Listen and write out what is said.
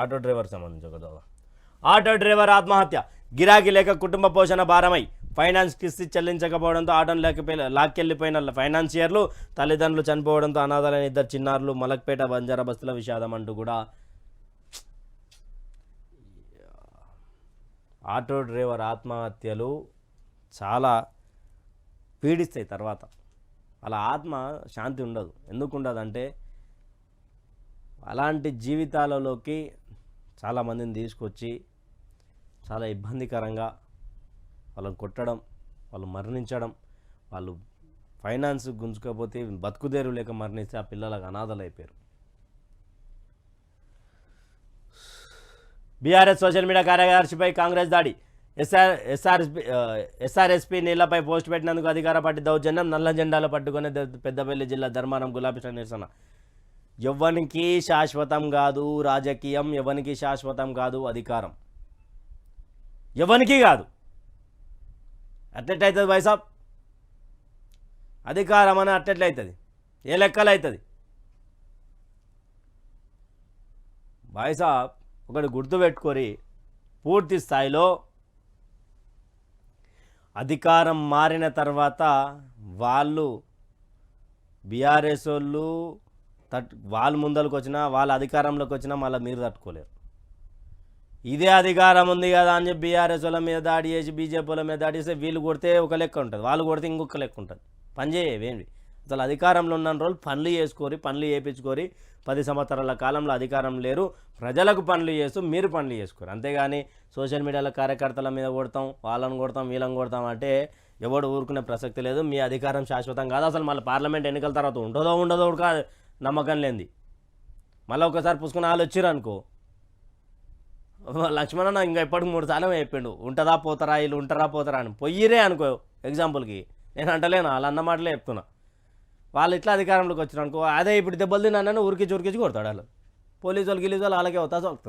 Auto driver సంబంధించి ఒక దోవ. ఆటో డ్రైవర్ ఆత్మహత్య. గిరాకీ లేక కుటుంబ పోషణ భారమై ఫైనాన్స్ కిస్తీ చెల్లించకపోవడంతో ఆటోను లాక్కెళ్లిపోయిన ఫైనాన్షియర్లు, తల్లిదండ్రులు చనిపోవడంతో అనాథలైన 2 చిన్నారులు. మలక్పేట బంజారా బస్తుల విషాదం అంటూ కూడా ఆటో డ్రైవర్ ఆత్మహత్యలు చాలా పీడిస్తాయి తర్వాత. అలా ఆత్మ శాంతి ఉండదు. ఎందుకు ఉండదంటే అలాంటి జీవితాలలోకి చాలామందిని తీసుకొచ్చి చాలా ఇబ్బందికరంగా వాళ్ళని కొట్టడం, వాళ్ళు మరణించడం, వాళ్ళు ఫైనాన్స్ గుంజుకపోతే బతుకుదేరు లేక మరణిస్తే ఆ పిల్లలకు అనాథలు అయిపోయారు. బీఆర్ఎస్ సోషల్ మీడియా కార్యదర్శిపై కాంగ్రెస్ దాడి. ఎస్ఆర్ఎస్పీ నీళ్లపై పోస్ట్ పెట్టినందుకు అధికార పార్టీ దౌర్జన్యం. నల్ల జెండాలు పట్టుకునే పెద్దపల్లి జిల్లా ధర్మారం గులాబీ నిరసన. ఎవ్వనికి శాశ్వతం కాదు రాజకీయం, ఎవరికి శాశ్వతం కాదు అధికారం, ఎవరికి కాదు. అట్లెట్లయితుంది వైసాబ్? అధికారం అని అట్లెట్లయితుంది? ఏ లెక్కలు అవుతుంది వైసాబ్? ఒకటి గుర్తుపెట్టుకొని, పూర్తి స్థాయిలో అధికారం మారిన తర్వాత వాళ్ళు బీఆర్ఎస్ వాళ్ళు ముందరకు వచ్చినా, వాళ్ళ అధికారంలోకి వచ్చినా మళ్ళీ మీరు తట్టుకోలేరు. ఇదే అధికారం ఉంది కదా అని చెప్పి బీఆర్ఎస్ వాళ్ళ మీద దాడి చేసి, బీజేపీ వాళ్ళ మీద దాడి చేస్తే వీళ్ళు కొడితే ఒక లెక్క ఉంటుంది, వాళ్ళు కొడితే ఇంకొక లెక్క ఉంటుంది. పని చేయవేంటి? అసలు అధికారంలో ఉన్న రోజులు పనులు చేసుకొని, పనులు చేయించుకొని 10 సంవత్సరాల కాలంలో అధికారం లేరు, ప్రజలకు పనులు చేస్తూ మీరు పనులు చేసుకోరు. అంతేగాని సోషల్ మీడియాలో కార్యకర్తల మీద కొడతాం, వాళ్ళని కొడతాం, వీళ్ళని కొడతాం అంటే ఎవడు ఊరుకునే ప్రసక్తి లేదు. మీ అధికారం శాశ్వతం కాదు. అసలు మళ్ళీ పార్లమెంట్ ఎన్నికల తర్వాత ఉంటుందో ఉండదో కాదు నమ్మకం లేనిది. మళ్ళీ ఒకసారి పుష్కనాలు వచ్చారు అనుకో, లక్ష్మణ ఇంకా ఎప్పటికి 3 సార్లు చెప్పిండు ఉంటుందా పోతారా, వీళ్ళు ఉంటారా పోతారా అని. పొయ్యిరే అనుకో ఎగ్జాంపుల్కి, నేను అంటలేను, వాళ్ళు అన్న మాటలే చెప్తున్నా. వాళ్ళు ఇట్లా అధికారంలోకి వచ్చిన అనుకో, అదే ఇప్పుడు దెబ్బలు తిన్నానని ఉరికించి కొడతాడు. వాళ్ళు పోలీసు వాళ్ళు గిలీసు వాళ్ళు అలాగే అవుతా